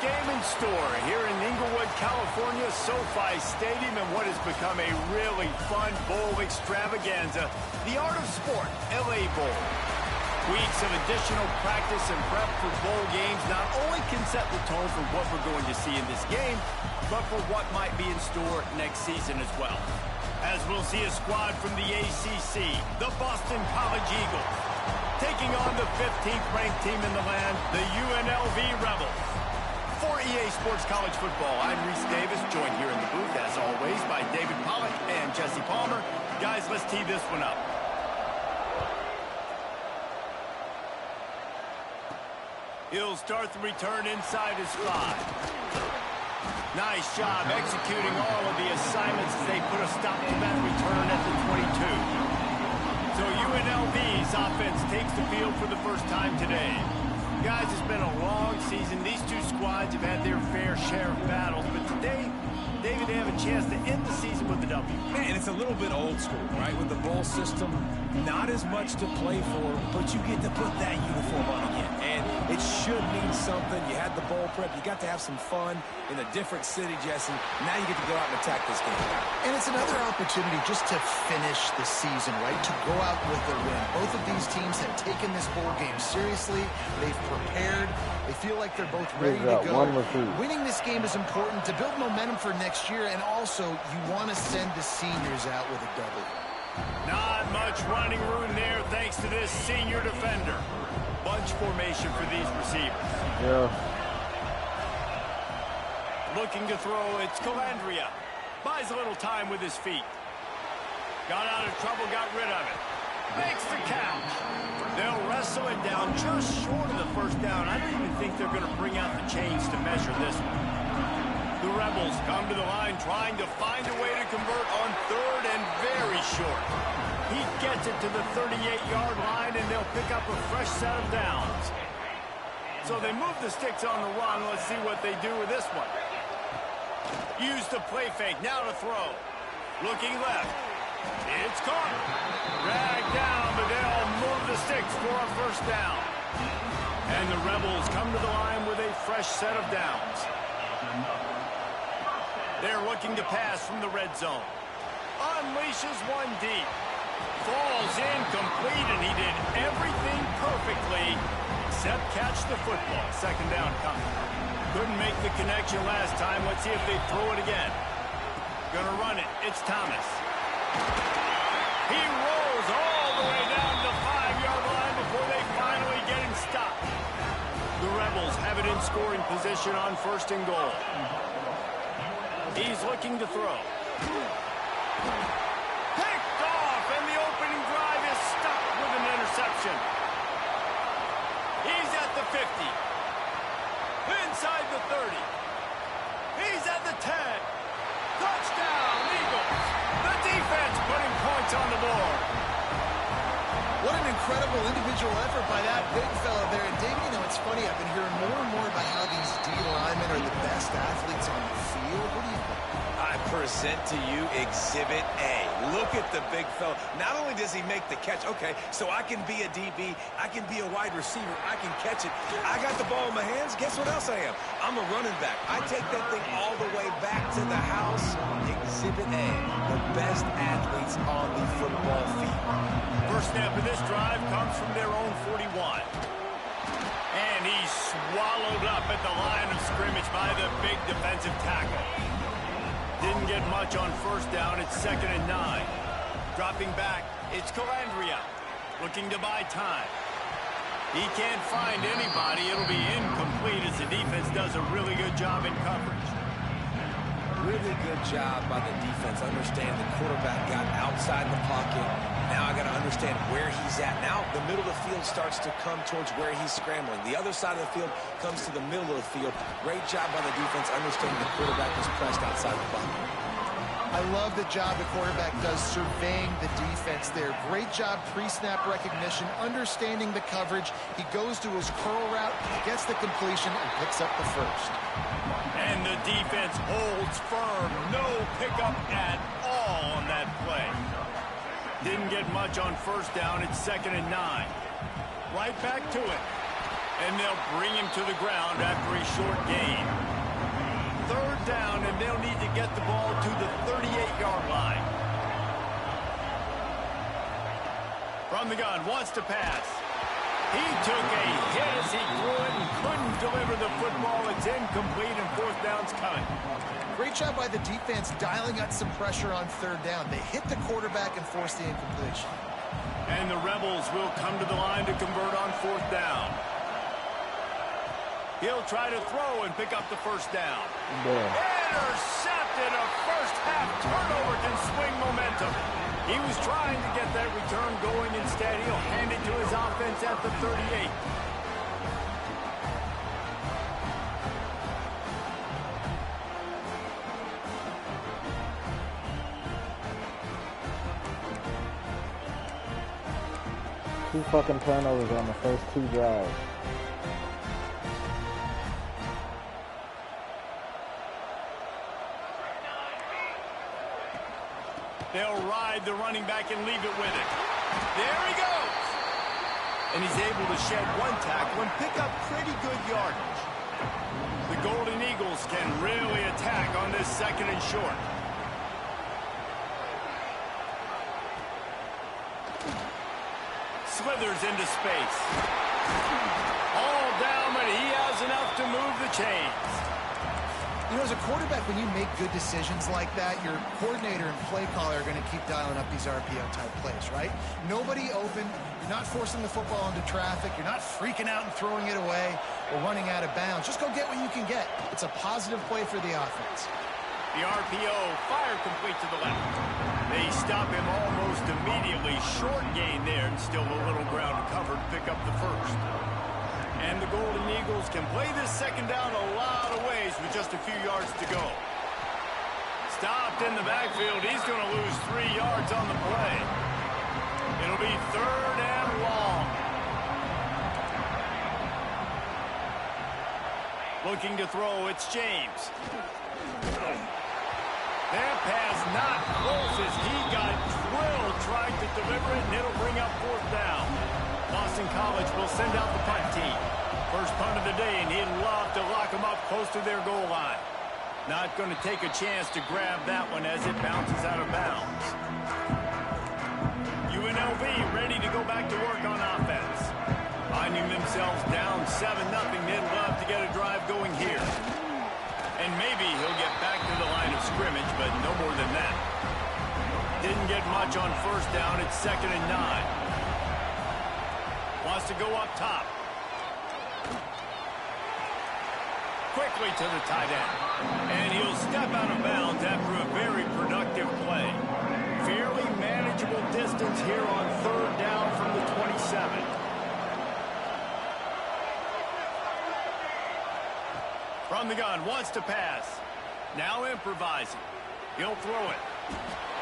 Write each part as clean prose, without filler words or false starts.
game in store here in Inglewood, California, SoFi Stadium, and what has become a really fun bowl extravaganza, the Art of Sport LA Bowl. Weeks of additional practice and prep for bowl games not only can set the tone for what we're going to see in this game, but for what might be in store next season as well. As we'll see a squad from the ACC, the Boston College Eagles, taking on the 15th ranked team in the land, the UNLV Rebels. For EA Sports College Football, I'm Reese Davis, joined here in the booth, as always, by David Pollack and Jesse Palmer. Guys, let's tee this one up. He'll start the return inside his 5. Nice job executing all of the assignments as they put a stop to that return at the 22. So UNLV's offense takes the field for the first time today. Guys, it's been a long season. These two squads have had their fair share of battles, but today, David, they have a chance to end the season with a W. Man, it's a little bit old school, right? With the bowl system, not as much to play for, but you get to put that uniform on again. And it should mean something. You had the bowl prep. You got to have some fun in a different city, Jesse. Now you get to go out and attack this game. And it's another opportunity just to finish the season, right? To go out with a win. Both of these teams have taken this bowl game seriously. They've prepared. They feel like they're both ready to go. Winning this game is important to build momentum for next year, and also you want to send the seniors out with a W. Not much running room there thanks to this senior defender. Bunch formation for these receivers. Yeah. Looking to throw, it's Calandria. Buys a little time with his feet. Got out of trouble, got rid of it. Makes the catch. They'll wrestle it down just short of the first down. I don't even think they're going to bring out the chains to measure this one. The Rebels come to the line trying to find a way to convert on 3rd and very short. He gets it to the 38-yard line, and they'll pick up a fresh set of downs. So they move the sticks on the run. Let's see what they do with this one. Use the play fake. Now to throw. Looking left. It's caught. Dragged down, but they'll move the sticks for a first down. And the Rebels come to the line with a fresh set of downs. They're looking to pass from the red zone. Unleashes one deep. Falls incomplete, and he did everything perfectly except catch the football. Second down coming. Couldn't make the connection last time. Let's see if they throw it again. Gonna run it. It's Thomas. He rolls all the way down to the 5-yard line before they finally get him stopped. The Rebels have it in scoring position on 1st and goal. He's looking to throw. Picked off, and the opening drive is stopped with an interception. He's at the 50. Inside the 30. He's at the 10. Touchdown, Eagles. The defense putting points on the board. What an incredible individual effort by that big fella there. And David, you know, it's funny, I've been hearing more and more about how these D linemen are the best athletes on the field. What do you think? I present to you Exhibit A. Look at the big fella. Not only does he make the catch, okay, so I can be a DB, I can be a wide receiver, I can catch it. I got the ball in my hands. Guess what else I am? I'm a running back. I take that thing all the way back to the house. Exhibit A, the best athletes on the football field. First snap of this drive comes from their own 41. And he's swallowed up at the line of scrimmage by the big defensive tackle. Didn't get much on first down. It's 2nd and 9. Dropping back, it's Calandria. Looking to buy time. He can't find anybody. It'll be incomplete as the defense does a really good job in coverage. Really good job by the defense. Understand the quarterback got outside the pocket. Now I got to understand where he's at. Now the middle of the field starts to come towards where he's scrambling. The other side of the field comes to the middle of the field. Great job by the defense, understanding the quarterback is pressed outside the pocket. I love the job the quarterback does surveying the defense there. Great job pre-snap recognition, understanding the coverage. He goes to his curl route, gets the completion, and picks up the first. And the defense holds firm. No pickup at all on that play. Didn't get much on first down. It's 2nd and 9. Right back to it. And they'll bring him to the ground after a short gain. Third down, and they'll need to get the ball to the 38-yard line. From the gun, wants to pass. He took a hit as he threw it and couldn't deliver the football. It's incomplete, and fourth down's coming. Great job by the defense dialing up some pressure on third down. They hit the quarterback and forced the incompletion. And the Rebels will come to the line to convert on fourth down. He'll try to throw and pick up the first down. Intercepted. A first-half turnover can swing momentum. He was trying to get that return going. Instead, he'll hand it to his offense at the 38. Two fucking turnovers on the first two drives. They'll ride the running back and leave it with it. There he goes. And he's able to shed one tackle and pick up pretty good yardage. The Golden Eagles can really attack on this second and short. Slithers into space. All down, but he has enough to move the chains. You know, as a quarterback, when you make good decisions like that, your coordinator and play caller are going to keep dialing up these RPO-type plays, right? Nobody open. You're not forcing the football into traffic. You're not freaking out and throwing it away or running out of bounds. Just go get what you can get. It's a positive play for the offense. The RPO, fire complete to the left. They stop him almost immediately. Short gain there, and still a little ground to cover to pick up the first. And the Golden Eagles can play this second down a lot of ways with just a few yards to go. Stopped in the backfield. He's going to lose 3 yards on the play. It'll be third and long. Looking to throw, it's James. That pass not close as he got drilled trying to deliver it, and it'll bring up fourth down. Boston College will send out the punt team. First punt of the day, and he'd love to lock them up close to their goal line. Not going to take a chance to grab that one as it bounces out of bounds. UNLV ready to go back to work on offense. Finding themselves down 7-0, they'd love to get a drive going here. And maybe he'll get back to the line of scrimmage, but no more than that. Didn't get much on first down. It's 2nd and 9. Wants to go up top. Quickly to the tight end. And he'll step out of bounds after a very productive play. Fairly manageable distance here on third down from the 27. From the gun, wants to pass. Now improvising. He'll throw it.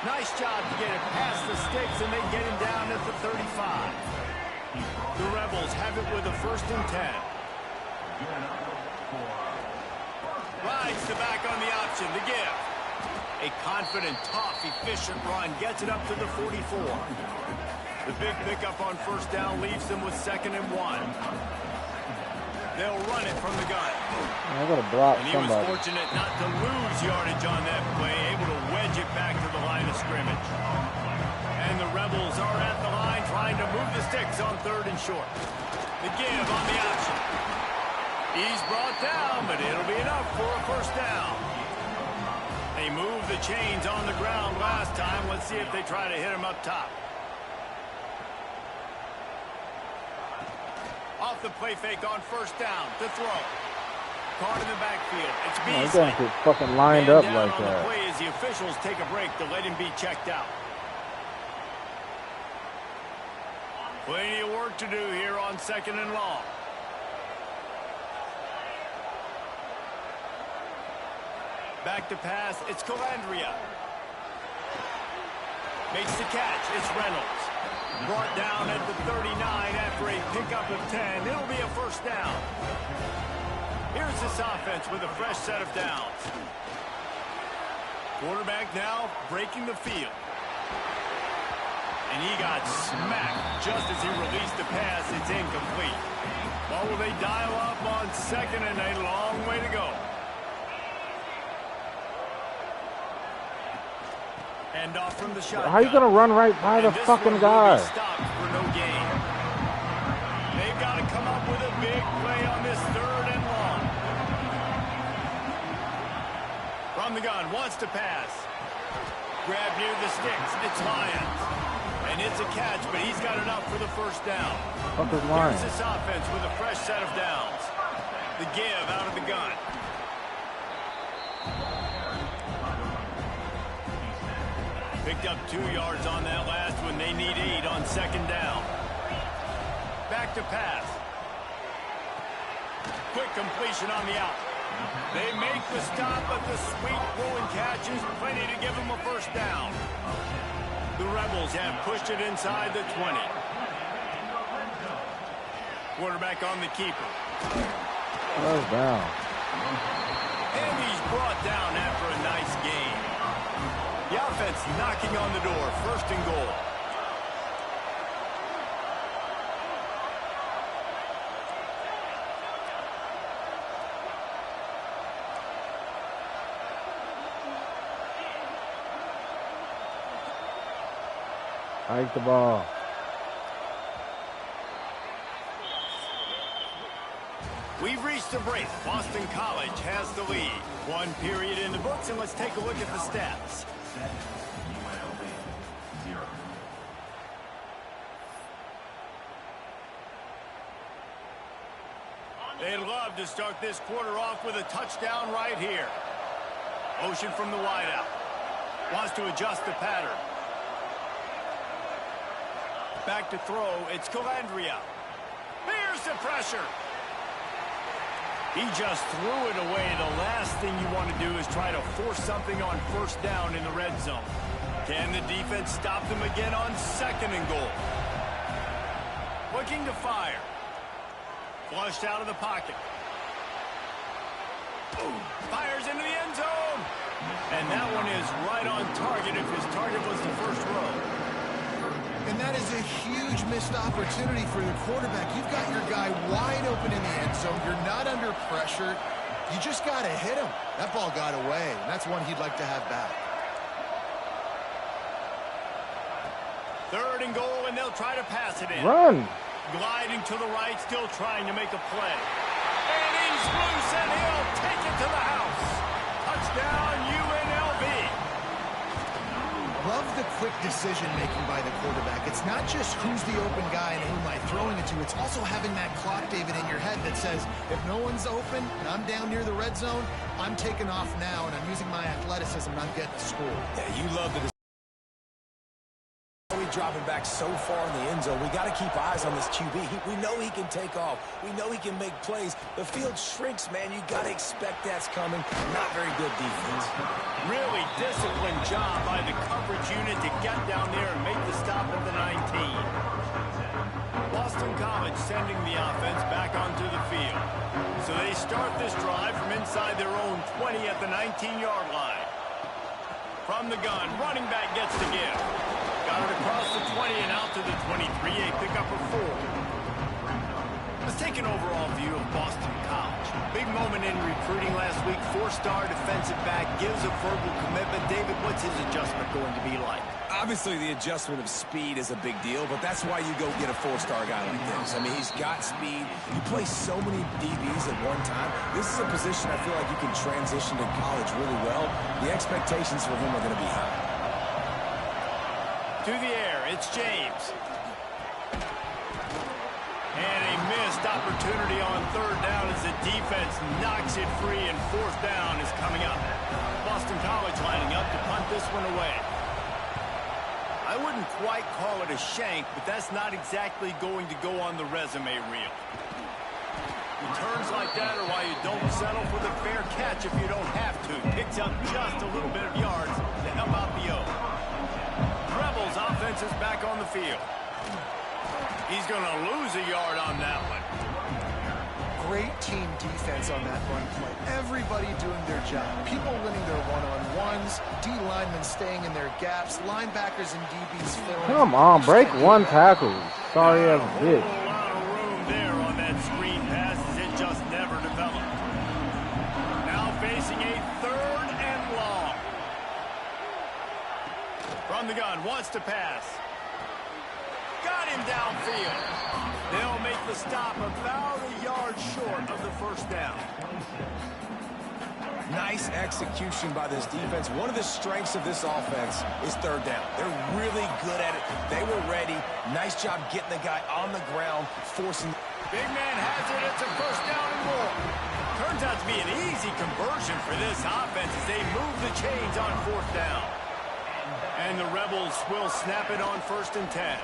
Nice job to get it past the sticks, and they get him down at the 35. The Rebels have it with a 1st and 10. Rides the back on the option, the give. A confident, tough, efficient run gets it up to the 44. The big pickup on first down leaves them with 2nd and 1. They'll run it from the gun. I got to block and he somebody. was fortunate not to lose yardage on that play, able to wedge it back to the line of scrimmage. And the Rebels are at the line trying to move the sticks on 3rd and short. The give on the option. He's brought down, but it'll be enough for a first down. They moved the chains on the ground last time. Let's see if they try to hit him up top. Off the play fake on first down to throw. Caught in the backfield. It's Beasley. He's going to get fucking lined up like that. that. Play as the officials take a break to let him be checked out. Plenty of work to do here on 2nd and long. Back to pass. It's Calandria. Makes the catch. It's Reynolds. Brought down at the 39 after a pickup of 10. It'll be a first down. Here's this offense with a fresh set of downs. Quarterback now breaking the field. And he got smacked just as he released the pass. It's incomplete. Well, will they dial up on second and a long way to go? Hand off from the shotgun. How are you going to run right by the fucking guy? Stopped for no gain. They've got to come up with a big play on this third and long. From the gun, wants to pass. Grab near the sticks. It's Lyons. And it's a catch, but he's got enough for the first down. Here's this offense with a fresh set of downs. The give out of the gun. Picked up 2 yards on that last one. They need 8 on second down. Back to pass. Quick completion on the out. They make the stop, but the sweet throwing catch is plenty to give them a first down. The Rebels have pushed it inside the 20. Quarterback on the keeper. First down. And he's brought down after a nice game. The offense knocking on the door. First and goal. Hike the ball. We've reached the break. Boston College has the lead. 1 period in the books, and let's take a look at the stats. They'd love to start this quarter off with a touchdown right here. Motion from the wideout. Wants to adjust the pattern. Back to throw. It's Calandria. Here's the pressure. He just threw it away. The last thing you want to do is try to force something on first down in the red zone. Can the defense stop them again on second and goal? Looking to fire. Flushed out of the pocket. Boom. Fires into the end zone. And that one is right on target if his target was the first row. And that is a huge missed opportunity for the quarterback. You've got your guy wide open in the end zone. You're not under pressure. You just got to hit him. That ball got away, and that's one he'd like to have back. Third and goal, and they'll try to pass it in. Run. Gliding to the right, still trying to make a play. And he's loose, and he'll take it to the house. Touchdown, UNLV. Love the quick decision-making by the quarterback. It's not just who's the open guy and who am I throwing it to. It's also having that clock, David, in your head that says, if no one's open and I'm down near the red zone, I'm taking off now, and I'm using my athleticism, and I'm getting a score. Yeah, you love the dropping back so far in the end zone. We got to keep eyes on this QB. We know he can take off. We know he can make plays. The field shrinks, man. You got to expect that's coming. Not very good defense. Really disciplined job by the coverage unit to get down there and make the stop at the 19. Boston College sending the offense back onto the field. So they start this drive from inside their own 20 at the 19-yard line. From the gun, running back gets the give. Got it across the 20 and out to the 23, a pickup of 4. Let's take an overall view of Boston College. Big moment in recruiting last week. 4-star defensive back gives a verbal commitment. David, what's his adjustment going to be like? Obviously, the adjustment of speed is a big deal, but that's why you go get a 4-star guy like this. I mean, he's got speed. He plays so many DBs at one time. This is a position I feel like you can transition to college really well. The expectations for him are going to be high. To the air, it's James. And a missed opportunity on third down as the defense knocks it free, and fourth down is coming up. Boston College lining up to punt this one away. I wouldn't quite call it a shank, but that's not exactly going to go on the resume reel. Returns like that are why you don't settle for the fair catch if you don't have to. Picks up just a little bit of yards to help out the O. Rebels offense is back on the field. He's going to lose a yard on that one. Great team defense on that run play. Everybody doing their job. People winning their one-on-one. one-on-ones, D linemen staying in their gaps, linebackers and DBs filling. Come on, break one tackle. Sorry ass bitch. A lot of room there on that screen pass as it just never developed. Now facing a 3rd and long. From the gun, wants to pass. Got him downfield. They'll make the stop about a yard short of the first down. Nice execution by this defense. One of the strengths of this offense is 3rd down. They're really good at it. They were ready. Nice job getting the guy on the ground, forcing. Big man has it. It's a 1st down and more. Turns out to be an easy conversion for this offense as they move the chains on 4th down. And the Rebels will snap it on 1st and 10.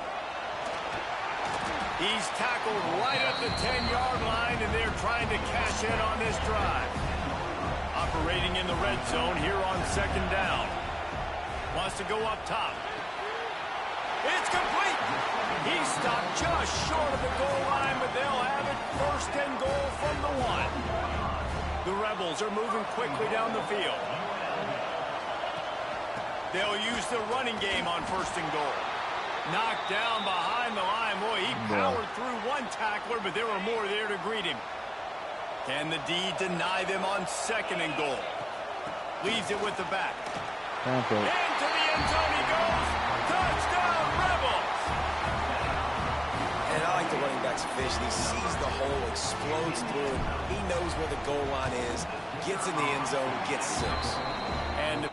He's tackled right at the 10-yard line, and they're trying to cash in on this drive. Operating in the red zone here on 2nd down. Wants to go up top. It's complete. He stopped just short of the goal line, but they'll have it 1st and goal from the 1. The Rebels are moving quickly down the field. They'll use the running game on 1st and goal. Knocked down behind the line. Boy, he powered through one tackler, but there were more there to greet him. Can the D deny them on 2nd and goal? Leaves it with the back. Into the end zone he goes. Touchdown, Rebels! And I like the running back's vision. He sees the hole, explodes through it. He knows where the goal line is, gets in the end zone, gets 6. And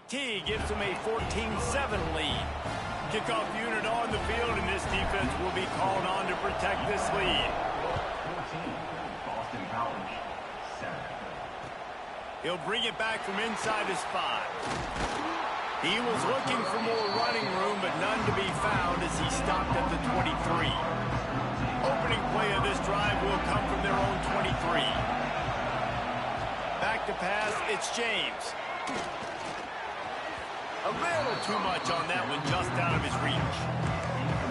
T gives them a 14-7 lead. Kickoff unit on the field, and this defense will be called on to protect this lead. Boston College, 7. He'll bring it back from inside his 5. He was looking for more running room, but none to be found as he stopped at the 23. Opening play of this drive will come from their own 23. Back to pass, it's James. A little too much on that one, just out of his reach.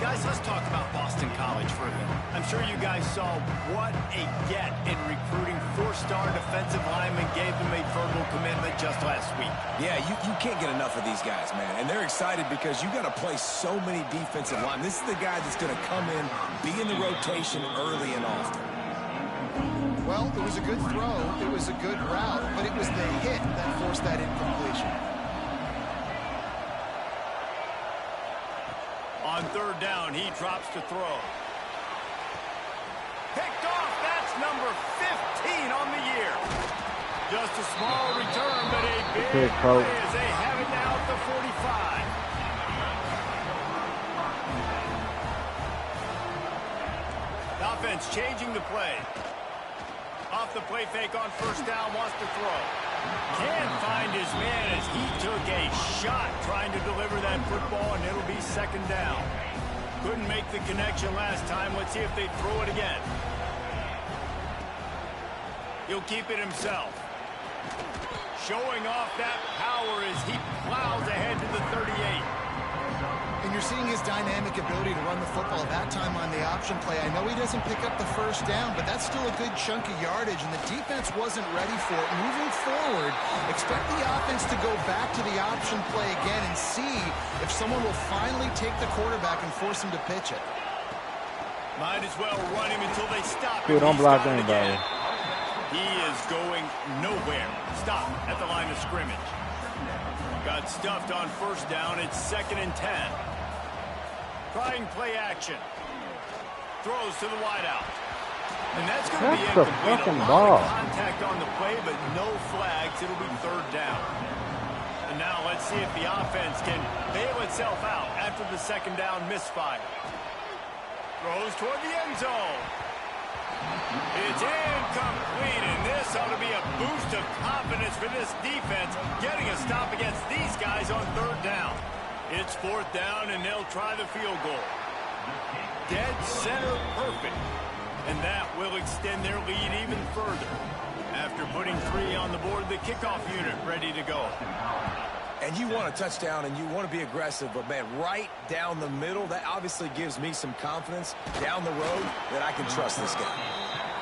Guys, let's talk about Boston College for a minute. I'm sure you guys saw what a get in recruiting. 4-star defensive linemen gave them a verbal commitment just last week. Yeah, you can't get enough of these guys, man. And they're excited because you got to play so many defensive linemen. This is the guy that's going to come in, be in the rotation early and often. Well, it was a good throw. It was a good route, but it was the hit that forced that incompletion. On 3rd down, he drops to throw. Picked off. That's number 15 on the year. Just a small return, but a big play as they have it now at the 45. The offense changing the play. Off the play fake on 1st down, wants to throw. Can't find his man as he took a shot trying to deliver that football, and it'll be 2nd down. Couldn't make the connection last time. Let's see if they throw it again. He'll keep it himself. Showing off that power as he plows ahead to the 38. And you're seeing his dynamic ability to run the football that time on the option play. I know he doesn't pick up the 1st down, but that's still a good chunk of yardage, and the defense wasn't ready for it. Moving forward, expect the offense to go back to the option play again and see if someone will finally take the quarterback and force him to pitch it. Might as well run him until they stop him. Dude, don't block anybody. He is going nowhere. Stop at the line of scrimmage. Got stuffed on 1st down. It's 2nd and 10. Trying play action. Throws to the wideout. And that's going to be incomplete. A lot of contact on the play, but no flags. It'll be 3rd down. And now let's see if the offense can bail itself out after the 2nd down misfire. Throws toward the end zone. It's incomplete, and this ought to be a boost of confidence for this defense, getting a stop against these guys on 3rd down. It's 4th down, and they'll try the field goal. Dead center perfect, and that will extend their lead even further. After putting 3 on the board, the kickoff unit ready to go. And you want a touchdown, and you want to be aggressive, but, man, right down the middle, that obviously gives me some confidence down the road that I can trust this guy.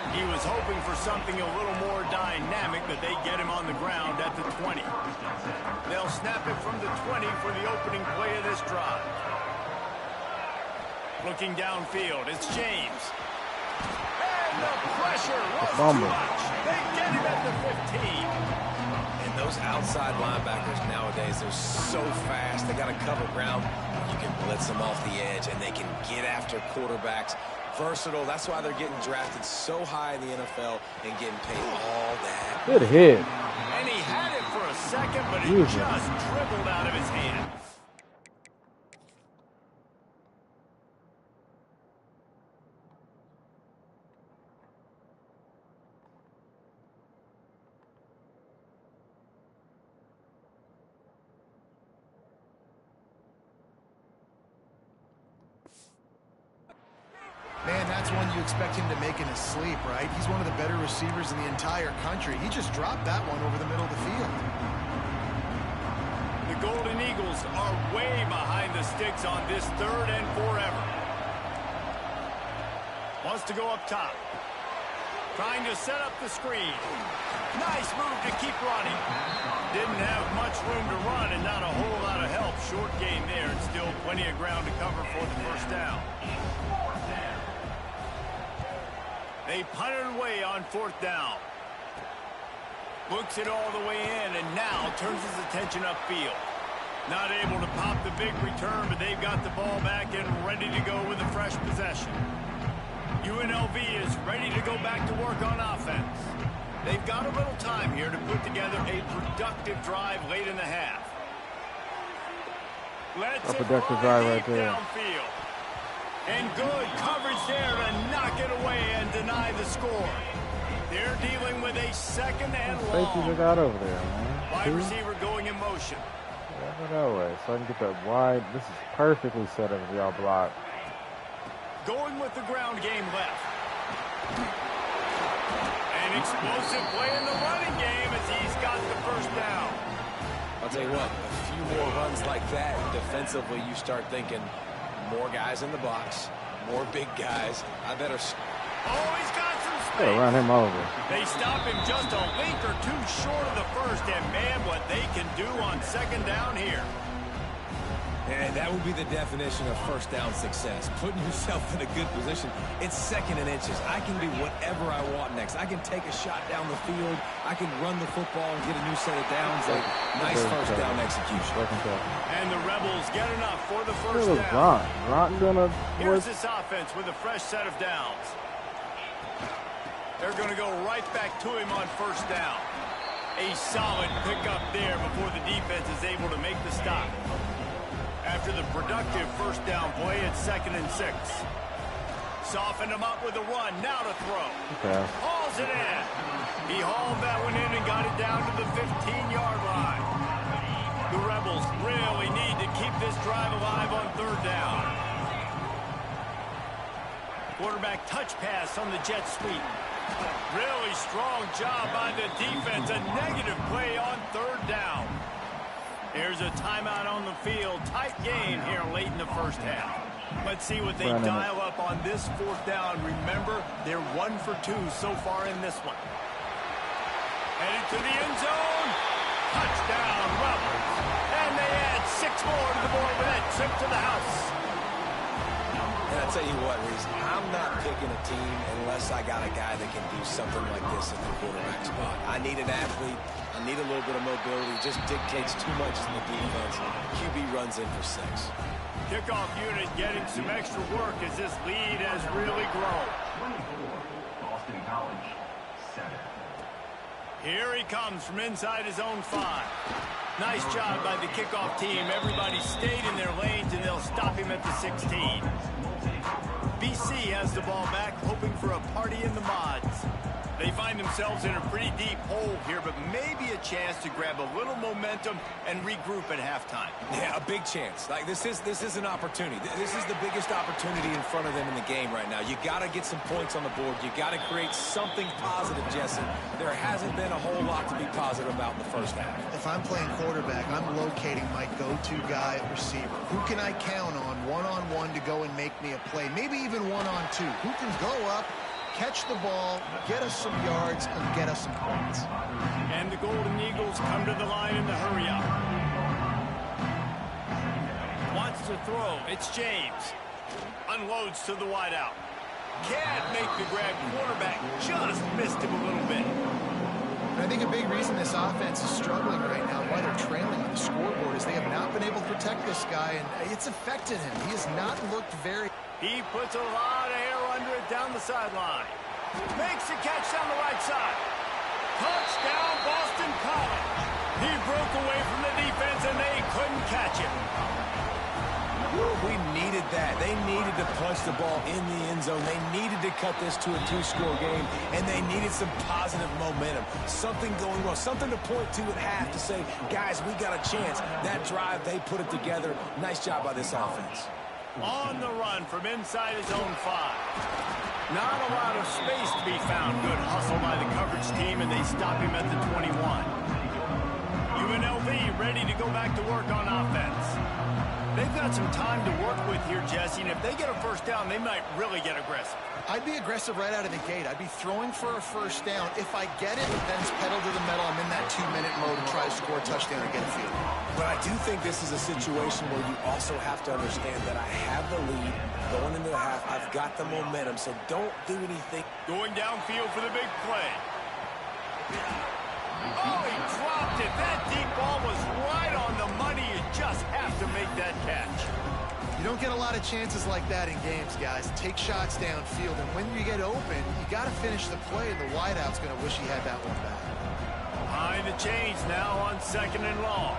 He was hoping for something a little more dynamic, but they get him on the ground at the 20. They'll snap it from the 20 for the opening play of this drive. Looking downfield, it's James. And the pressure was too much. They get him at the 15. And those outside linebackers nowadays, they're so fast. They got to cover ground. You can blitz them off the edge, and they can get after quarterbacks. Versatile. That's why they're getting drafted so high in the NFL and getting paid all that. Good hit. And he had it for a second, but it just dribbled out of his hand. Man, that's one you expect him to make in his sleep, right? He's one of the better receivers in the entire country. He just dropped that one over the middle of the field. The Golden Eagles are way behind the sticks on this 3rd and forever. Wants to go up top. Trying to set up the screen. Nice move to keep running. Didn't have much room to run and not a whole lot of help. Short gain there and still plenty of ground to cover for the first down. They punt it away on 4th down. Books it all the way in and now turns his attention upfield. Not able to pop the big return, but they've got the ball back and ready to go with a fresh possession. UNLV is ready to go back to work on offense. They've got a little time here to put together a productive drive late in the half. Let's a productive drive right there. Downfield. And good coverage there to knock it away and deny the score. They're dealing with a 2nd and long. Safety got over there, man. Wide receiver going in motion. Yeah, that way, so I can get that wide. This is perfectly set up if y'all block. Going with the ground game left. An explosive play in the running game as he's got the first down. I'll tell you what, a few more runs like that, defensively you start thinking, more guys in the box, more big guys. I better... Oh, he's got some space. Gotta run him over. They stop him just a link or two short of the first, and man, what they can do on 2nd down here. And that would be the definition of first down success. Putting yourself in a good position. It's 2nd and inches. I can do whatever I want next. I can take a shot down the field. I can run the football and get a new set of downs. Like, nice first down execution. And the Rebels get enough for the first down. Grant gonna... Here's this offense with a fresh set of downs. They're going to go right back to him on 1st down. A solid pickup there before the defense is able to make the stop. After the productive first down play, it's 2nd and 6. Softened him up with a run. Now to throw. Okay. Hauls it in. He hauled that one in and got it down to the 15-yard line. The Rebels really need to keep this drive alive on 3rd down. Quarterback touch pass on the jet sweep. Really strong job by the defense. A negative play on 3rd down. Here's a timeout on the field. Tight game here late in the first half. Let's see what they dial up on this 4th down. Remember, they're 1 for 2 so far in this one. Headed to the end zone. Touchdown, Rebels. And they add 6 more to the board with that trip to the house. And I'll tell you what, Reese, I'm not picking a team unless I got a guy that can do something like this at the quarterback spot. I need an athlete. I need a little bit of mobility. Just dictates too much in the defense. QB runs in for 6. Kickoff unit getting some extra work as this lead has really grown. Boston College, 7. Here he comes from inside his own 5. Nice job by the kickoff team. Everybody stayed in their lanes, and they'll stop him at the 16. BC has the ball back, hoping for a party in the mods. They find themselves in a pretty deep hole here, but maybe a chance to grab a little momentum and regroup at halftime. Yeah, a big chance. Like, this is an opportunity. This is the biggest opportunity in front of them in the game right now. You got to get some points on the board. You got to create something positive, Jesse. There hasn't been a whole lot to be positive about in the first half. If I'm playing quarterback, I'm locating my go-to guy at receiver. Who can I count on one-on-one to go and make me a play? Maybe even one-on-two. Who can go up, catch the ball, get us some yards, and get us some points. And the Golden Eagles come to the line in the hurry up. Wants to throw. It's James. Unloads to the wideout. Can't make the grab. Quarterback just missed him a little bit. I think a big reason this offense is struggling right now, why they're trailing on the scoreboard, is they have not been able to protect this guy, and it's affected him. He has not looked very... He puts a lot of air under it down the sideline. Makes a catch down the right side. Touchdown, Boston College. He broke away from the defense, and they couldn't catch him. We needed that. They needed to punch the ball in the end zone. They needed to cut this to a 2-score game, and they needed some positive momentum. Something going well, something to point to at half to say, guys, we got a chance. That drive, they put it together. Nice job by this offense. On the run from inside his own 5. Not a lot of space to be found. Good hustle by the coverage team, and they stop him at the 21. UNLV ready to go back to work on offense. They've got some time to work with here, Jesse, and if they get a first down, they might really get aggressive. I'd be aggressive right out of the gate. I'd be throwing for a first down. If I get it, then it's pedal to the metal. I'm in that 2-minute mode and try to score a touchdown and get a field. But I do think this is a situation where you also have to understand that I have the lead going into the half. I've got the momentum, so don't do anything. Going downfield for the big play. Oh, he dropped it. That deep ball was right on the money. You just have to make that catch. You don't get a lot of chances like that in games, guys. Take shots downfield, and when you get open, you got to finish the play, and the wideout's going to wish he had that one back. Behind the chains now on 2nd and long.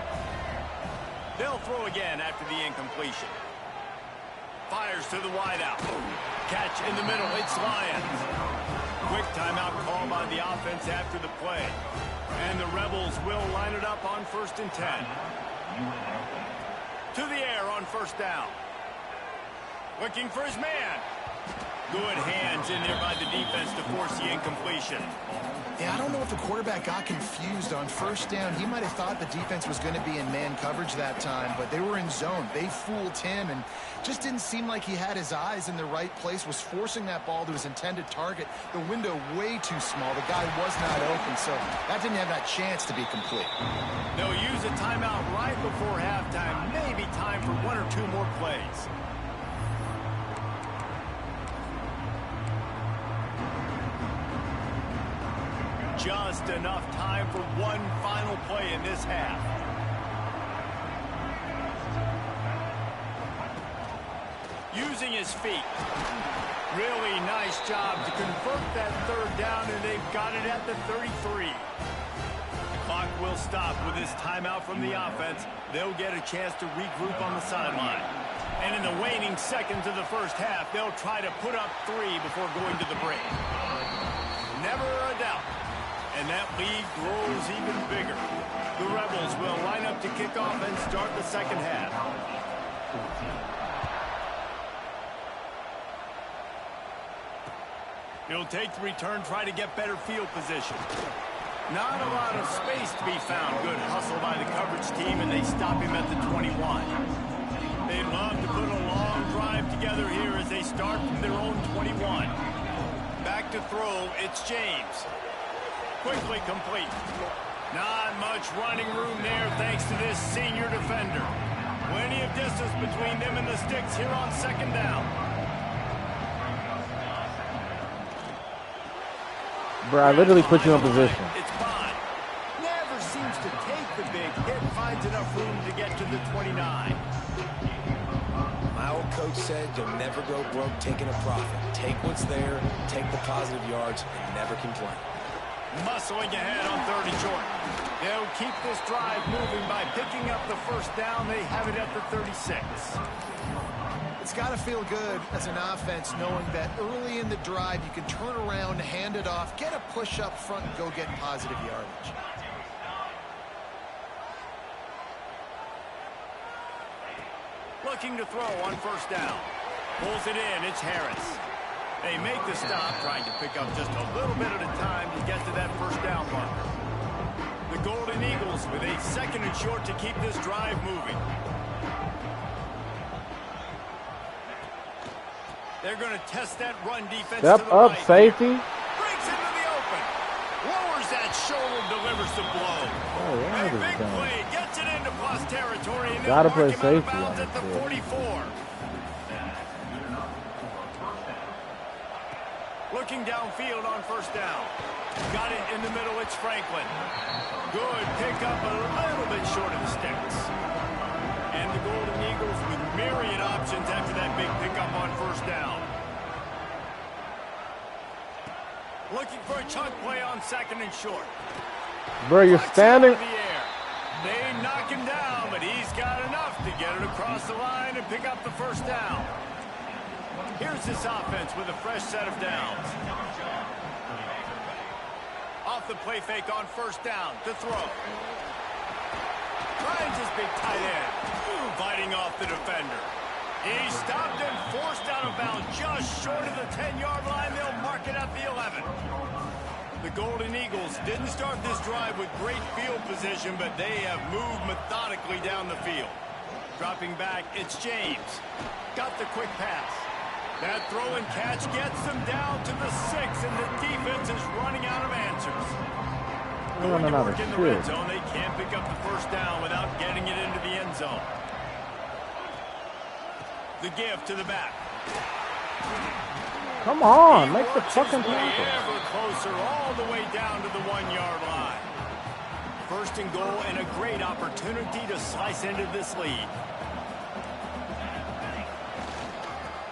They'll throw again after the incompletion. Fires to the wideout. Catch in the middle. It's Lions. Quick timeout call by the offense after the play. And the Rebels will line it up on 1st and 10. To the air on 1st down. Looking for his man. Good hands in there by the defense to force the incompletion. Yeah, I don't know if the quarterback got confused on 1st down. He might have thought the defense was going to be in man coverage that time, but they were in zone. They fooled him and just didn't seem like he had his eyes in the right place, was forcing that ball to his intended target. The window way too small. The guy was not open, so that didn't have that chance to be complete. They'll use a timeout right before halftime. Maybe time for 1 or 2 more plays. Just enough time for one final play in this half. Using his feet. Really nice job to convert that 3rd down, and they've got it at the 33. The clock will stop with this timeout from the offense. They'll get a chance to regroup on the sideline. And in the waning seconds of the first half, they'll try to put up 3 before going to the break. Never a doubt. And that lead grows even bigger. The Rebels will line up to kick off and start the 2nd half. He'll take the return, try to get better field position. Not a lot of space to be found. Good hustle by the coverage team, and they stop him at the 21. They'd love to put a long drive together here as they start from their own 21. Back to throw, it's James. Quickly complete. Not much running room there thanks to this senior defender. Plenty of distance between them and the sticks here on 2nd down. Bro, I literally put you in position. It's Bond. Never seems to take the big hit. Finds enough room to get to the 29. My old coach said you'll never go broke taking a profit. Take what's there, take the positive yards, and never complain. Muscling ahead on 3rd and short. They'll keep this drive moving by picking up the 1st down. They have it at the 36. It's got to feel good as an offense knowing that early in the drive you can turn around, hand it off, get a push up front, and go get positive yardage. Looking to throw on 1st down. Pulls it in. It's Harris. They make the stop, trying to pick up just a little bit at a time to get to that 1st down marker. The Golden Eagles with a 2nd and short to keep this drive moving. They're going to test that run defense. Step to the up, right. safety. Breaks into the open. Lowers that shoulder, delivers the blow. Oh, yeah, A big play, gets it into plus territory, and gotta they'll play mark him out of safety bounds on at the this kid. 44. Looking downfield on first down. Got it in the middle, it's Franklin. Good pickup, a little bit short of the sticks. And the Golden Eagles with myriad options after that big pickup on first down. Looking for a chunk play on second and short. Bro, you're standing. In the air. They knock him down, but he's got enough to get it across the line and pick up the first down. Here's this offense with a fresh set of downs. Off the play fake on first down to throw. Finds his big tight end. Fighting off the defender. He's stopped and forced out of bounds just short of the 10-yard line. They'll mark it at the 11. The Golden Eagles didn't start this drive with great field position, but they have moved methodically down the field. Dropping back, it's James. Got the quick pass. That throw and catch gets them down to the 6, and the defense is running out of answers. Going to work in the red zone, they can't pick up the first down without getting it into the end zone. The give to the back. Come on, make the fucking tackle. Ever closer, all the way down to the 1-yard line. First and goal, and a great opportunity to slice into this lead.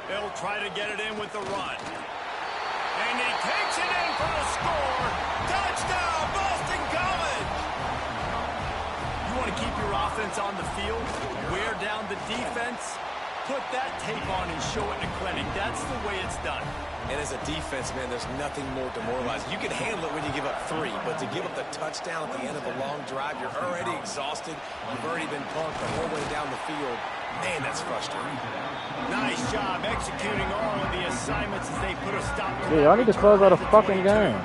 They'll try to get it in with the run. And he takes it in for the score. Touchdown, Boston College! You want to keep your offense on the field, wear down the defense, put that tape on and show it in a clinic. That's the way it's done. And as a defense, man, there's nothing more demoralizing. You can handle it when you give up 3, but to give up the touchdown at the end of a long drive, you're already exhausted. You've already been punked the whole way down the field. Man, that's frustrating. Nice job executing all of the assignments as they put a stop to Dude, I need to close out a fucking game.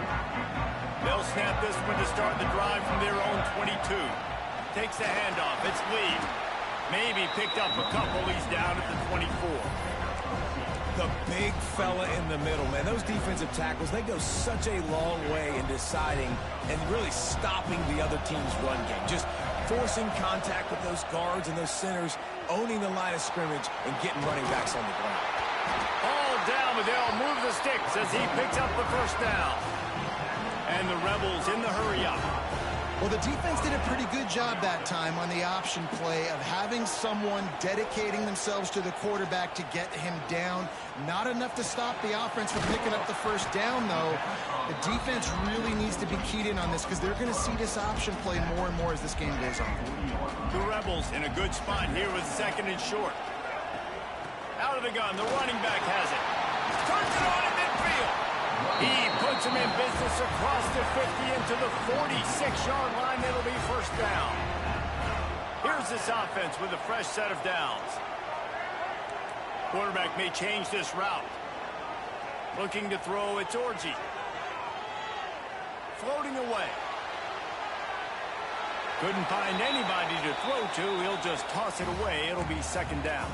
They'll snap this one to start the drive from their own 22. Takes the handoff. It's Lee. Maybe picked up a couple. He's down at the 24. The big fella in the middle, man. Those defensive tackles, they go such a long way in deciding and really stopping the other team's run game. Just forcing contact with those guards and those centers, owning the line of scrimmage, and getting running backs on the ground. All down, but they'll move the sticks as he picks up the first down. And the Rebels in the hurry-up. Well, the defense did a pretty good job that time on the option play of having someone dedicating themselves to the quarterback to get him down. Not enough to stop the offense from picking up the first down, though. The defense really needs to be keyed in on this because they're going to see this option play more and more as this game goes on. The Rebels in a good spot here with second and short. Out of the gun, the running back has it. Turns it on in midfield. He puts him in business across the 50 into the 46-yard line. It'll be first down. Here's this offense with a fresh set of downs. Quarterback may change this route. Looking to throw, it's Orji. Floating away. Couldn't find anybody to throw to. He'll just toss it away. It'll be second down.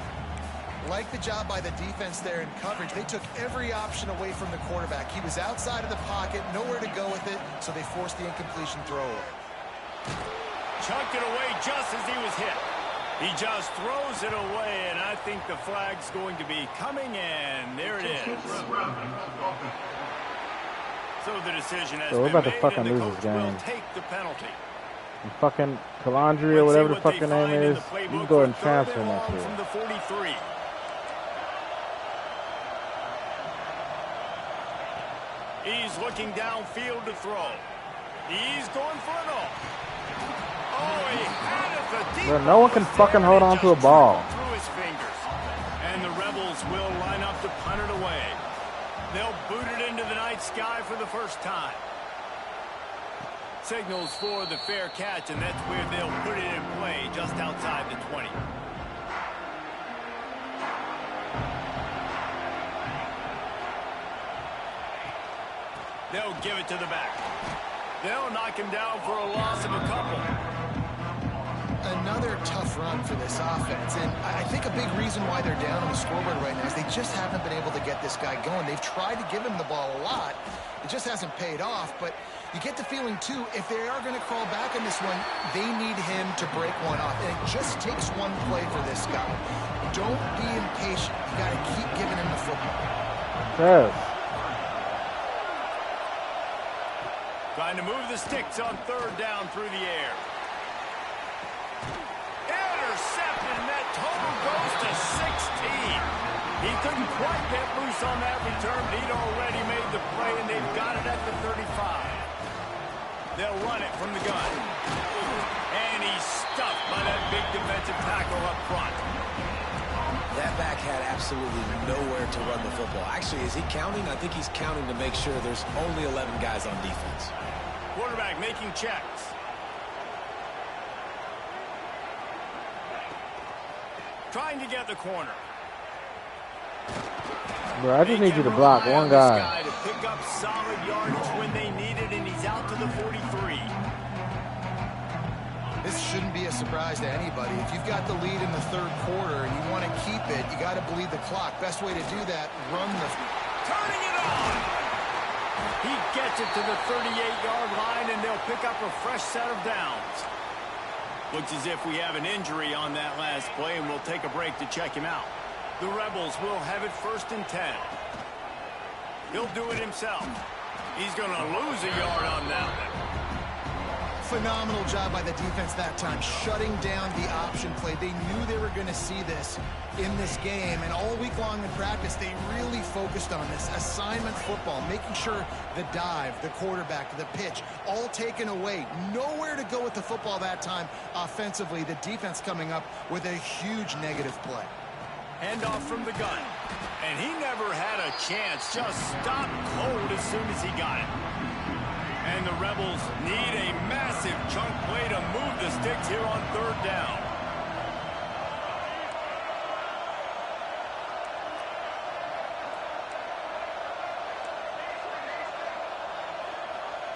Like the job by the defense there in coverage. They took every option away from the quarterback. He was outside of the pocket, nowhere to go with it, so they forced the incompletion throw away. Chucked it away just as he was hit. He just throws it away, and I think the flag's going to be coming, and there it is. So the decision has been about to made, fucking and the lose coach this game. will take the penalty. And fucking Calandri or whatever the fucking name is, you can go and transfer next year. From the 43. He's looking downfield to throw. He's going for it all. Oh, he had it. The deep Bro, no one can fucking hold on to a ball. through his fingers. And the Rebels will line up to punt it away. They'll boot it into the night sky for the first time. Signals for the fair catch, and that's where they'll put it in play just outside the 20. They'll give it to the back. They'll knock him down for a loss of a couple. another tough run for this offense, and I think a big reason why they're down on the scoreboard right now is they just haven't been able to get this guy going. They've tried to give him the ball a lot. It just hasn't paid off, but you get the feeling, too, if they are going to crawl back in this one, they need him to break one off, and it just takes one play for this guy. Don't be impatient. You got to keep giving him the football. Yes. Trying to move the sticks on third down through the air. Intercepted, and that total goes to 16. He couldn't quite get loose on that return, but he'd already made the play, and they've got it at the 35. They'll run it from the gun. And he's stuffed by that big defensive tackle up front. That back had absolutely nowhere to run the football. Actually, is he counting? I think he's counting to make sure there's only 11 guys on defense. Quarterback making checks. Trying to get the corner. Bro, I just need you to block one guy. To pick up solid yardage when they need it, and he's out to the 43. This shouldn't be a surprise to anybody. If you've got the lead in the third quarter and you want to keep it, you got to bleed the clock. Best way to do that, run the... Turning it on! He gets it to the 38-yard line, and they'll pick up a fresh set of downs. Looks as if we have an injury on that last play, and we'll take a break to check him out. The Rebels will have it 1st and 10. He'll do it himself. He's going to lose a yard on that one. Phenomenal job by the defense that time, shutting down the option play. They knew they were going to see this in this game, and all week long in practice, they really focused on this assignment football, making sure the dive, the quarterback, the pitch, all taken away. Nowhere to go with the football that time offensively. The defense coming up with a huge negative play. Handoff from the gun, and he never had a chance. Just stopped cold as soon as he got it. And the Rebels need a massive chunk play to move the sticks here on third down.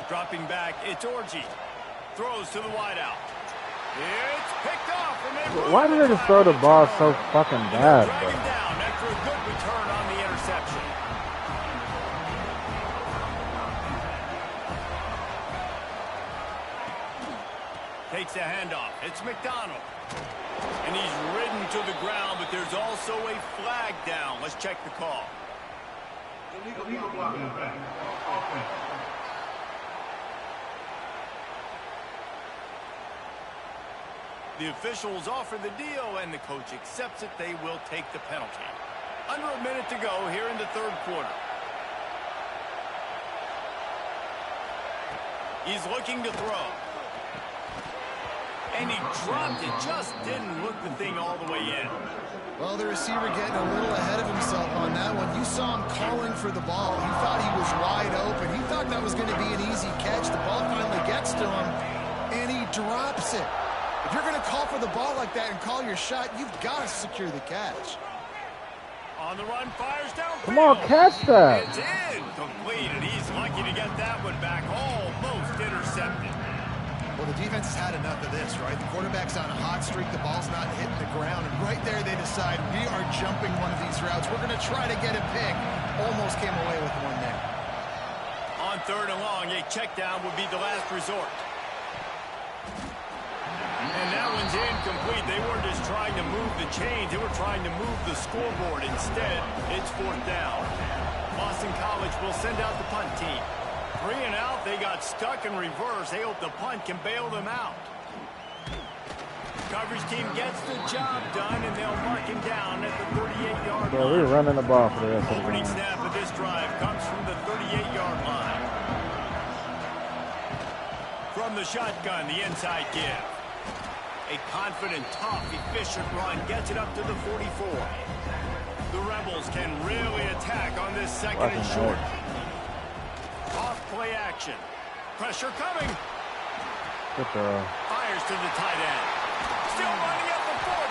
Dropping back, it's Orji. Throws to the wideout. It's picked off from every... Why did they just throw the ball so fucking bad, Drag bro? him down after a good return on the interception. Takes a handoff. It's McDonald. And he's ridden to the ground, but there's also a flag down. Let's check the call. Illegal blocking effect. Offense. The officials offer the deal, and the coach accepts it. They will take the penalty. Under a minute to go here in the third quarter. He's looking to throw. And he dropped it. Just didn't look the thing all the way in. Well, the receiver getting a little ahead of himself on that one. You saw him calling for the ball. He thought he was wide open. He thought that was going to be an easy catch. The ball finally gets to him, and he drops it. If you're going to call for the ball like that and call your shot, you've got to secure the catch. On the run, fires down. Come on, catch that. It's incomplete, and he's lucky to get that one back. Almost intercepted. Well, the defense has had enough of this, right? The quarterback's on a hot streak. The ball's not hitting the ground. And right there, they decide, we are jumping one of these routes. We're going to try to get a pick. Almost came away with one there. On third and long, a check down would be the last resort. And that one's incomplete. They weren't just trying to move the chains. They were trying to move the scoreboard. Instead, it's fourth down. Boston College will send out the punt team. 3 and out. They got stuck in reverse. They hope the punt can bail them out. Coverage team gets the job done, and they'll mark him down at the 38-yard line. Bro, we're running the ball for the rest of the Opening game. snap of this drive comes from the 38-yard line. From the shotgun, the inside give. A confident, tough, efficient run gets it up to the 44. The Rebels can really attack on this second and short. Off play action. Pressure coming. Good throw. Fires to the tight end. Still running at the 40.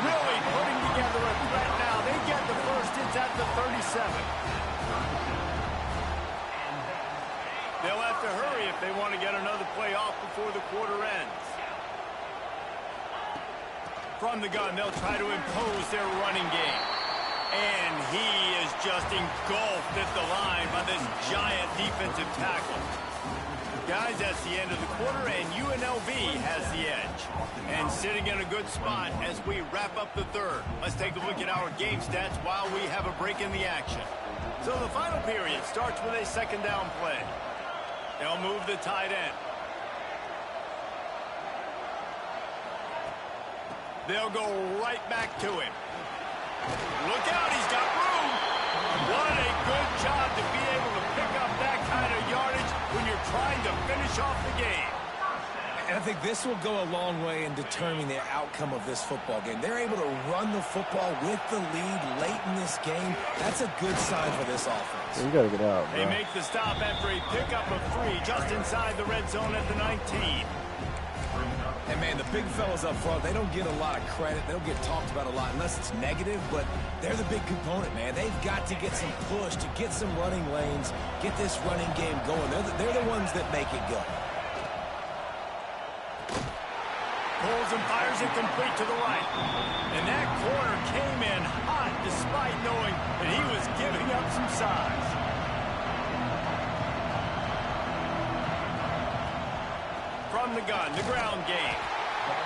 Really putting together a threat now. They get the first. It's at the 37. They'll have to hurry if they want to get another play off before the quarter ends. From the gun, they'll try to impose their running game. And he is just engulfed at the line by this giant defensive tackle. Guys, that's the end of the quarter, and UNLV has the edge. And sitting in a good spot as we wrap up the third. Let's take a look at our game stats while we have a break in the action. So the final period starts with a second down play. They'll move the tight end. They'll go right back to him. Look out, he's got room. What a good job to be able to pick up that kind of yardage when you're trying to finish off the game. And I think this will go a long way in determining the outcome of this football game. They're able to run the football with the lead late in this game. That's a good sign for this offense. You got to get out, bro. They make the stop after a pickup of 3 just inside the red zone at the 19. And, man, the big fellas up front, they don't get a lot of credit. They don't get talked about a lot unless it's negative, but they're the big component, man. They've got to get some push, to get some running lanes, get this running game going. They're the ones that make it go. Pulls and fires it complete to the right. And that corner came in hot despite knowing that he was giving up some size. From the gun, the ground game.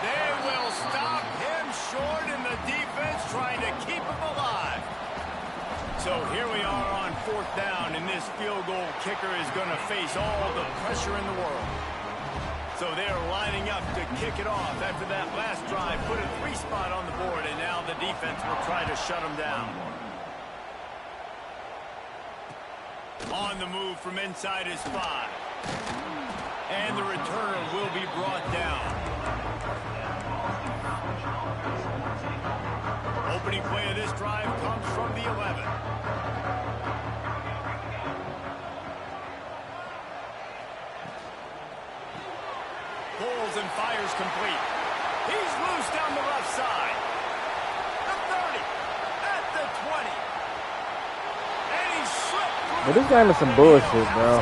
They will stop him short, and the defense trying to keep him alive. So here we are on 4th down, and this field goal kicker is going to face all the pressure in the world. So they're lining up to kick it off after that last drive. Put a 3 spot on the board, and now the defense will try to shut them down. On the move from inside his 5. And the returner will be brought down. Opening play of this drive comes from the 11. Pulls and fires complete. He's loose down the left side. The 30. At the 20. And he slipped. But this game is some bullshit, bro.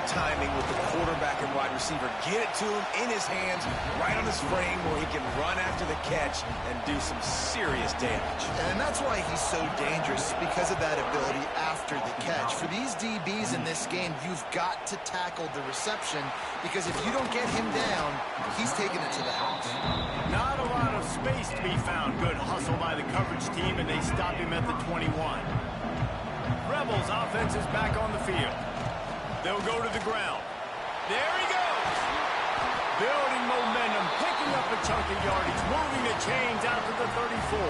Timing with the quarterback and wide receiver. Get it to him in his hands, right on his frame where he can run after the catch and do some serious damage. And that's why he's so dangerous, because of that ability after the catch. For these DBs in this game, you've got to tackle the reception, because if you don't get him down, he's taking it to the house. Not a lot of space to be found. Good hustle by the coverage team, and they stop him at the 21. Rebels offense is back on the field. They'll go to the ground. There he goes. Building momentum, picking up a chunk of yardage, moving the chains out to the 34.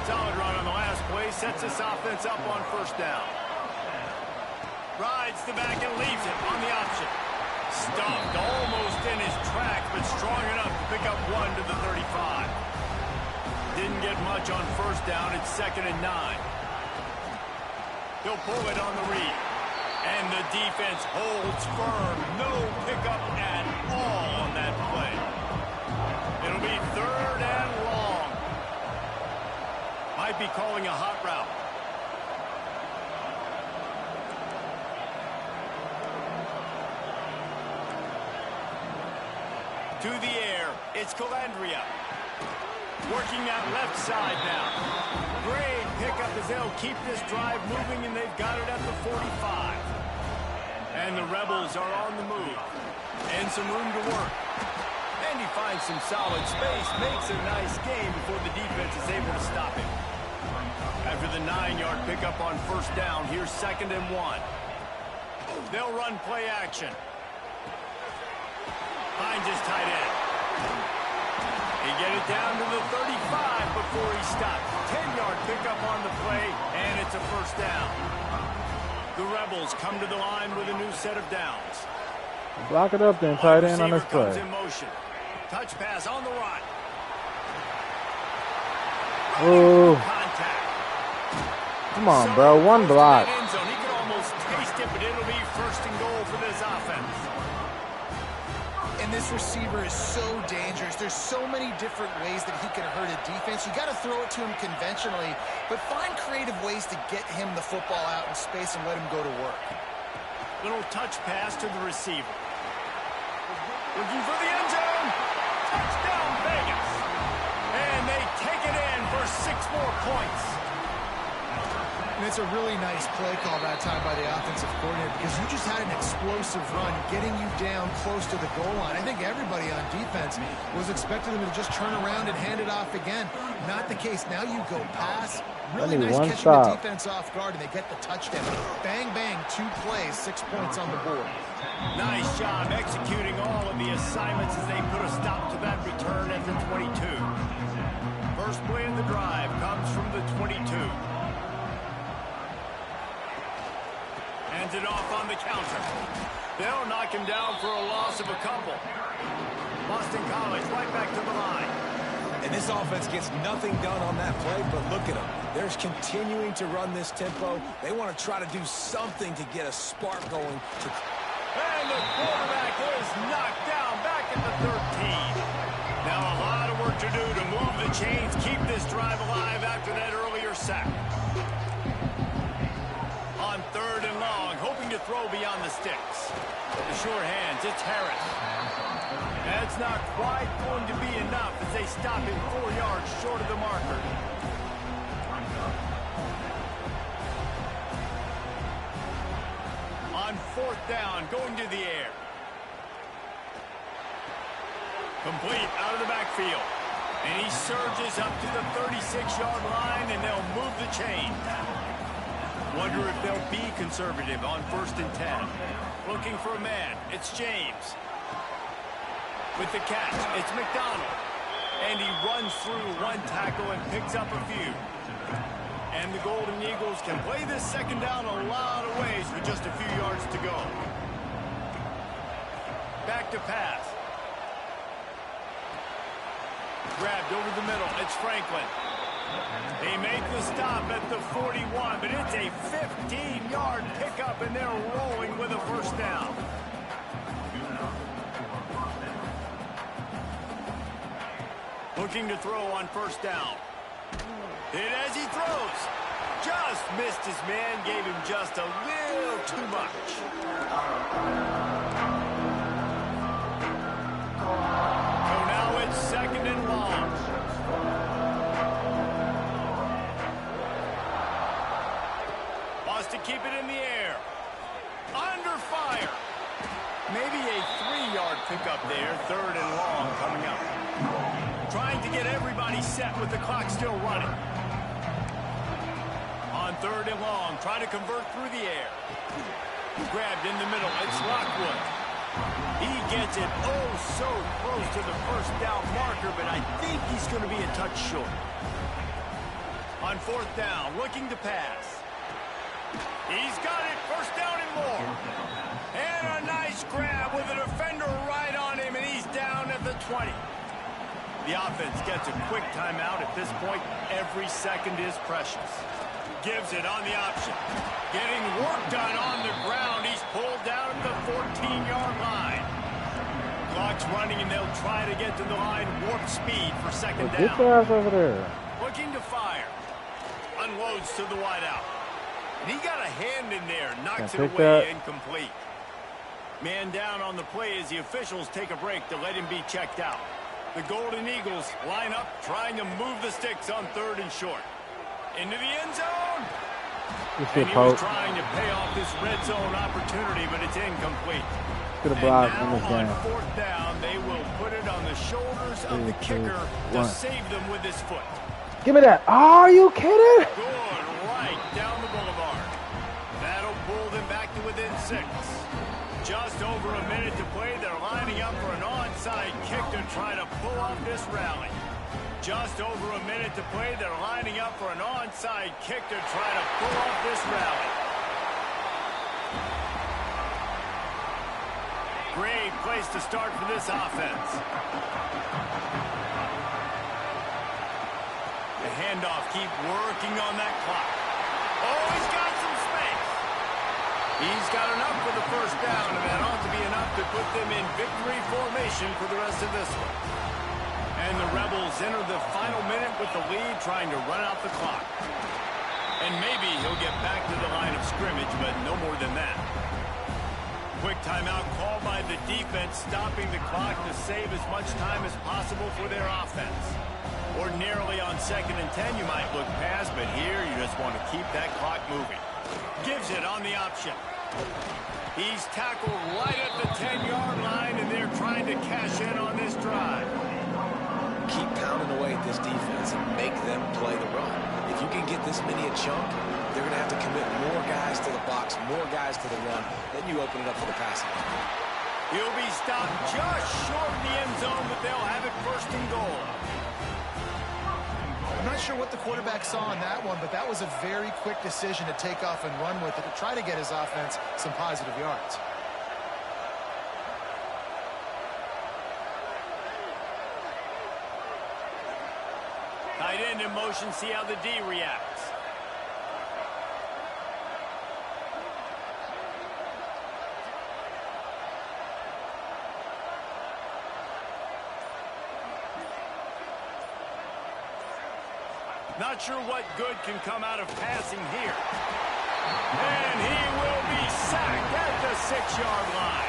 Solid run on the last play, sets this offense up on 1st down. Rides the back and leaves it on the option. Stuffed almost in his tracks, but strong enough to pick up 1 to the 35. Didn't get much on 1st down. It's 2nd and 9. He'll pull it on the read. And the defense holds firm. No pickup at all on that play. It'll be 3rd and long. Might be calling a hot route. To the air, it's Calandria. Working that left side now. Great pickup as they'll keep this drive moving, and they've got it at the 45. And the Rebels are on the move. And some room to work. And he finds some solid space, makes a nice game before the defense is able to stop him. After the 9-yard pickup on 1st down, here's 2nd and 1. They'll run play action. Finds his tight end. He get it down to the 35 before he stopped. 10-yard pickup on the play, and it's a 1st down. The Rebels come to the line with a new set of downs. Block it up then, tight end on this play. Comes in motion. Touch pass on the run. Ooh. Contact. Come on, bro. One block. He could almost taste it, but it'll be 1st and goal for this offense. And this receiver is so dangerous. There's so many different ways that he can hurt a defense. You got to throw it to him conventionally, but find creative ways to get him the football out in space and let him go to work. Little touch pass to the receiver. Looking for the end zone. Touchdown, Vegas. And they take it in for 6 more points. And it's a really nice play call that time by the offensive coordinator because you just had an explosive run getting you down close to the goal line. I think everybody on defense was expecting them to just turn around and hand it off again. Not the case. Now you go pass. Really nice catching the defense off guard, and they get the touchdown. Bang, bang, 2 plays, 6 points on the board. Nice job executing all of the assignments as they put a stop to that return at the 22. First play of the drive comes from the 22. Hands it off on the counter. They'll knock him down for a loss of a couple. Boston College right back to the line. And this offense gets nothing done on that play, but look at them. They're continuing to run this tempo. They want to try to do something to get a spark going. And the quarterback is knocked down back at the 13. Now a lot of work to do to move the chains, keep this drive alive after that earlier sack. On 3rd and long, hoping to throw beyond the sticks. The short hands, it's Harris. That's not quite going to be enough as they stop him 4 yards short of the marker. On 4th down, going to the air. Complete out of the backfield. And he surges up to the 36-yard line, and they'll move the chain. Wonder if they'll be conservative on 1st and 10. Looking for a man. It's James. With the catch, it's McDonald. And he runs through 1 tackle and picks up a few. And the Golden Eagles can play this 2nd down a lot of ways with just a few yards to go. Back to pass. Grabbed over the middle. It's Franklin. They make the stop at the 41, but it's a 15-yard pickup, and they're rolling with a 1st down. Looking to throw on 1st down. Hit as he throws. Just missed his man, gave him just a little too much. So now it's 2nd and long. Wants to keep it in the air. Under fire. Maybe a 3-yard pickup there. 3rd and long coming up. Trying to get everybody set with the clock still running. On 3rd and long, trying to convert through the air. Grabbed in the middle, it's Lockwood. He gets it oh so close to the 1st down marker, but I think he's going to be a touch short. On 4th down, looking to pass. He's got it, 1st down and more. And a nice grab with a defender right on him, and he's down at the 20. The offense gets a quick timeout. At this point, every second is precious. Gives it on the option. Getting work done on the ground. He's pulled down at the 14-yard line. Clock's running, and they'll try to get to the line warp speed for 2nd down. Get your ass over there. Looking to fire. Unloads to the wideout. And he got a hand in there. Knocks it away, incomplete. Man down on the play as the officials take a break to let him be checked out. The Golden Eagles line up, trying to move the sticks on 3rd and short. Into the end zone. And he was trying to pay off this red zone opportunity, but it's incomplete. And now on 4th down, they will put it on the shoulders of the kicker to save them with his foot. Give me that. Oh, are you kidding? Good, right down the boulevard. That'll pull them back to within 6. Just over a minute to play. They're lining up for an onside kick to try to pull off this rally. Just over a minute to play. They're lining up for an onside kick to try to pull off this rally. Great place to start for this offense. The handoff, keep working on that clock. Oh, he's got some space. He's got enough for the 1st down, and that ought to be enough to put them in victory formation for the rest of this one. And the Rebels enter the final minute with the lead, trying to run out the clock. And maybe he'll get back to the line of scrimmage, but no more than that. quick timeout called by the defense, stopping the clock to save as much time as possible for their offense. Ordinarily on 2nd and 10, you might look past, but here you just want to keep that clock moving. Gives it on the option. He's tackled right at the 10-yard line, and they're trying to cash in on this drive. Keep pounding away at this defense and make them play the run. If you can get this many a chunk, they're going to have to commit more guys to the box, more guys to the run. Then you open it up for the passing. He'll be stopped just short of the end zone, but they'll have it 1st and goal. I'm not sure what the quarterback saw on that one, but that was a very quick decision to take off and run with it to try to get his offense some positive yards. Tight end in motion, see how the D reacts. Not sure what good can come out of passing here. And he will be sacked at the 6-yard line.